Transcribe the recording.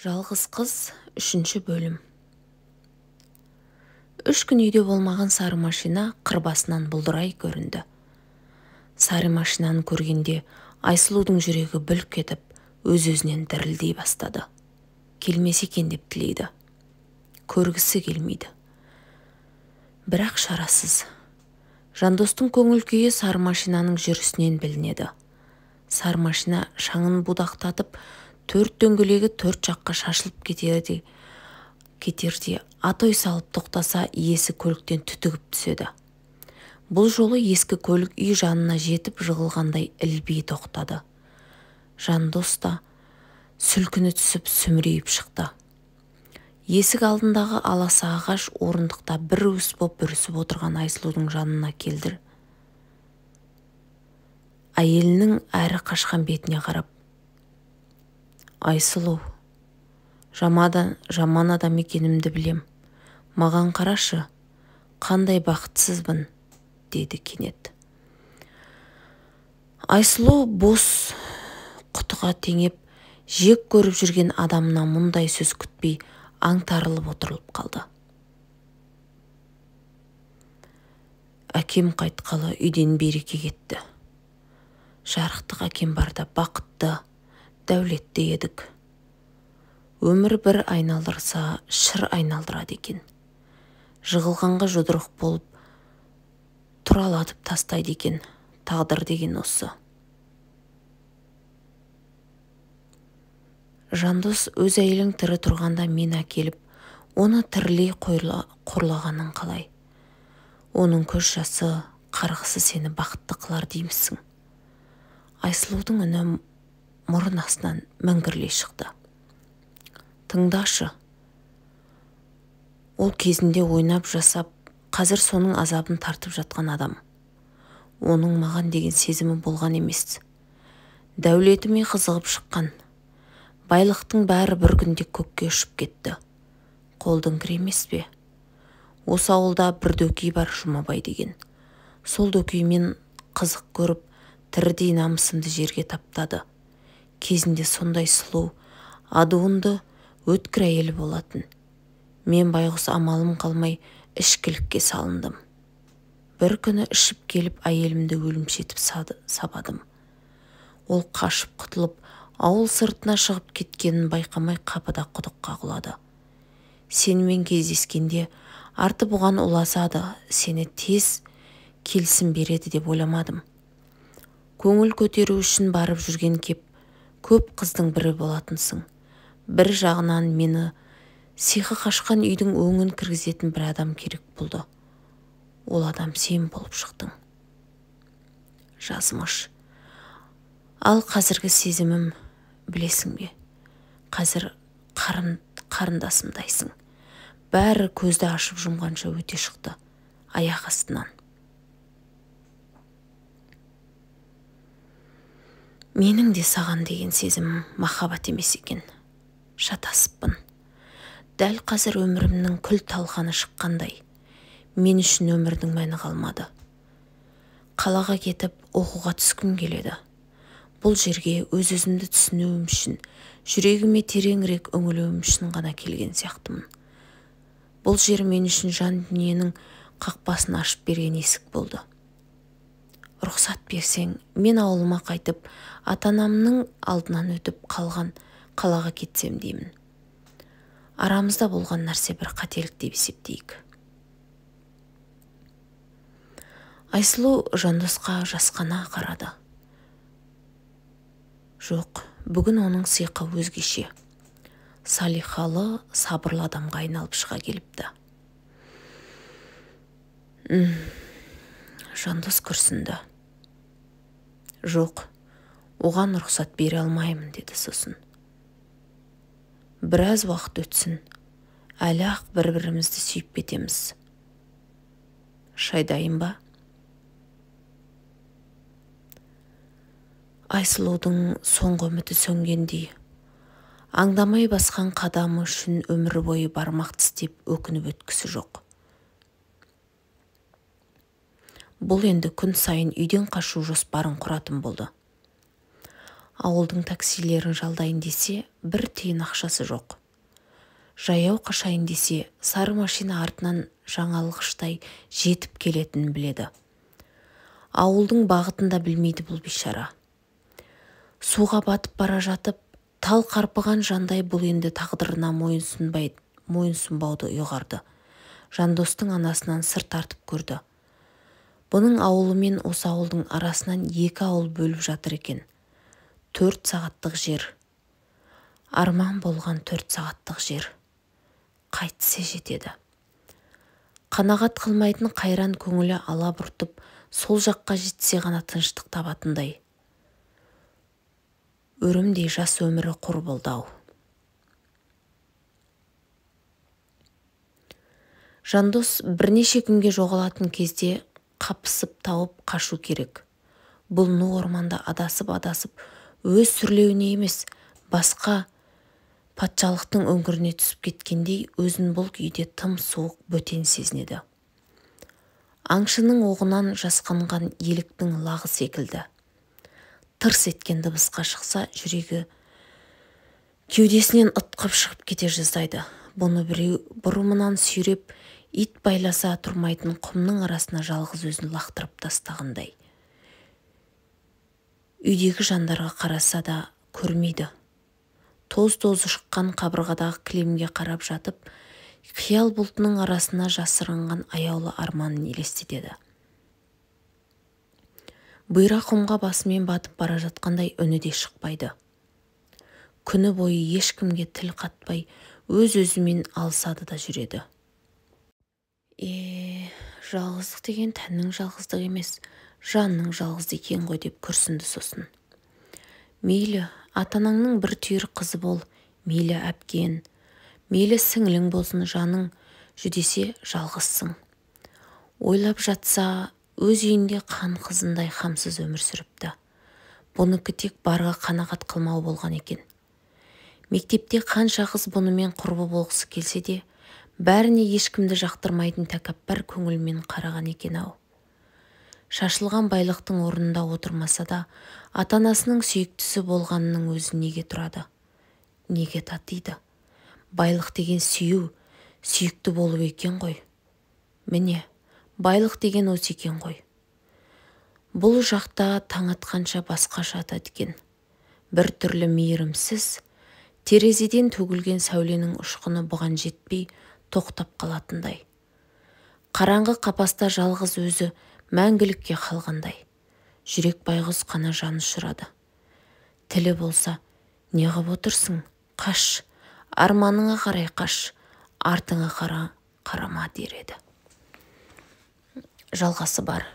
Жалғыз қыз 3 бөлім. 3 күн үйде болмаған сары машина қыр басынан бұлдырай көрінді. Сары машинаны көргенде Айсұлудың жүрегі бүлк етіп, өз-өзінен дірілдей бастады. Келмесе екен деп тілейді. Көргісі келмейді. Бірақ шарасыз. Жандостың көңіл күйі сары машинаның жүрісінен білінеді. Сары машина шаңын будақтатып, 4 дөңгелегі 4 жаққа шашылып кетерде атой салып тоқтаса, иесі көліктен түтігіп түседі. Бұл жолы ескі көлік үй жанына жетіп жығылғандай ілби тоқтады. Жандос та сүлкіні түсіп сүмірейіп шықты. Есік алдындағы аласа ағаш орындықта бір уыс боп бүрісіп отырған Айсұлудың жанына келді. Әйелінің әрі қашқан бетіне қарап: «Айсұлу, жаман адам екенімді білем. Маған қарашы, қандай бақытсызбын», деді кенет. Айсұлу бос құтыға теңеп, жек көріп жүрген адамына мұндай сөз күтпей аңтарылып отырылып қалды. Әкем қайтқалы үйден береке кетті. Жарықтық әкем барда бақытты, дәулетті едік. Өмір бір айналдырса, шыр айналдырады екен. Жығылғанға жұдырық болып, тұралатып тастайды екен. Тағдыр деген осы. Жандос өз әйелің тірі тұрғанда мен әкеліп, оны тірілей қорлағанын қалай? Оның көз жасы, қарғысы сені бақытты қылар деймісің? Айсұлудың үні мұрын астынан мәңгірлей шықты. Тыңдашы. Ол кезінде ойнап жасап, қазір соның азабын тартып жатқан адам. Оның маған деген сезімі болған емес. Дәулетіме қызығып шыққан. Байлықтың бәрі бір күнде көкке ұшып кетті. Қолдың кір емес пе? Осы ауылда бір дөкей бар, Жұмабай деген. Сол дөкеймен қызық көріп, тірідей намысымды жерге таптады. Кезінде сондай сұлу, адуынды, өткір әйелі болатын. Мен байғұс амалым қалмай ішкілікке салындым. Бір күні ішіп келіп әйелімді өлімшетіп сабадым. Ол қашып құтылып, ауыл сыртына шығып кеткенін байқамай қапыда құдыққа құлады. Сенімен кездескенде арты бұған ұласады, сені тез келісім береді деп ойламадым. Көңіл көтеру үшін барып жүрген көп қыздың бірі болатынсың. Бір жағынан мені сиқы қашқан үйдің өңін кіргізетін бір адам керек болды. Ол адам сен болып шықтың. Жазмыш. Ал қазіргі сезімім, білесің бе? Қазір қарындасымдайсың. Бәрі көзді ашып жұмғанша өте шықты, аяқ астынан. Менің де саған деген сезімім махаббат емес екен. Шатасыппын. Дәл қазір өмірімнің күл талқаны шыққандай. Мен үшін өмірдің мәні қалмады. Қалаға кетіп оқуға түскім келеді. Бұл жерге өз-өзімді түсінуім үшін, жүрегіме тереңірек үңілуім үшін ғана келген сияқтымын. Бұл жер мен үшін жан дүниенің қақпасын ашып берген есік болды. Рұқсат берсең, мен ауылыма қайтып, ата-анамның алдынан өтіп қалған қалаға кетсем деймін. Арамызда болған нәрсе бір қателік деп есептейік. Айсұлу Жандосқа жасқана қарады. Жоқ, бүгін оның сыйқы өзгеше. Салихалы, сабырлы адамға айналып шыға келіпті. Жандос күрсінді. Жоқ, оған рұқсат бере алмаймын, деді сосын. Біраз уақыт өтсін, әлі ақ бір-бірімізді сүйіп кетеміз. Шайдайын ба? Айсұлудың соңғы үміті сөнгендей, аңдамай басқан қадамы үшін өмір бойы бармақ тістеп өкініп өткісі жоқ. Бұл енді күн сайын үйден қашу жоспарын құратын болды. Ауылдың таксилерін жалдайын десе, бір тиын ақшасы жоқ. Жаяу қашайын десе, сары машина артынан жаңалғыштай жетіп келетінін біледі. Ауылдың бағытын да білмейді бұл бейшара. Суға батып бара жатып, тал қарпыған жандай бұл енді тағдырына мойынсұнбауды ұйғарды. Жандостың анасынан сыр тартып көрді. Бұның ауылы мен осы ауылдың арасынан 2 ауыл бөліп жатыр екен. 4 сағаттық жер. Арман болған 4 сағаттық жер. Қайтсе жетеді. Қанағат қылмайтын қайран көңілі алабұртып, сол жаққа жетсе ғана тыныштық табатындай. Өрімдей жас өмірі құр болды-ау. Жандос бірнеше күнге жоғалатын кезде қапысып тауып қашу керек. Бұл ну орманда адасып, өз сүрлеуіне емес, басқа патшалықтың өңгіріне түсіп кеткендей өзін бұл күйде тым суық бөтен сезінеді. Аңшының оғынан жасқанған еліктің лағы секілді. Тырс еткен дыбысқа шықса, жүрегі кеудесінен ытқып шығып кете жаздайды. Бұны біреу бұрымынан сүйреп, ит байласа тұрмайтын құмның арасына жалғыз өзін лақтырып тастағандай. Үйдегі жандарға қараса да көрмейді. Тоз-тозы шыққан қабырғадағы кілемге қарап жатып, қиял бұлтының арасына жасырынған аяулы арманын елестетеді. Бұйра құмға басымен батып бара жатқандай үні де шықпайды. Күні бойы ешкімге тіл қатпай, өз-өзімен алысады да жүреді. Жалғыздық деген тәннің жалғыздығы емес, жанның жалғызды екен ғой деп күрсінді сосын. Мейлі, ата-анаңның бір түйір қызы бол, мейлі әпкең, мейлі сіңлің болсын, жаның жүдесе жалғызсың. Ойлап жатса, өз үйінде қан қызындай қамсыз өмір сүріпті. Бұныкі тек барға қанағат қылмау болған екен. Мектепте қанша қыз бұнымен құрбы болғысы келсе де, бәріне ешкімді жақтырмайтын тәкаппар көңілмен қараған екен-ау. Шашылған байлықтың орнында отырмаса да, ата-анасының сүйіктісі болғанының өзі неге тұрады? Неге татиды? Байлық деген сүю, сүйікті болу екен ғой. Міне, байлық деген осы екен ғой. Бұл жақта таң атқанша басқаша атады. Бір түрлі мейірімсіз, терезеден төгілген сәуленің ұшқыны бұған жетпей тоқтап қалатындай. Қараңғы қапаста жалғыз өзі мәңгілікке қалғандай. Жүрек байғұс қана жаны ұшырады. Тілі болса, неғып отырсың? Қаш, арманыңа қарай қаш, артыңа қарама дер еді. Жалғасы бар.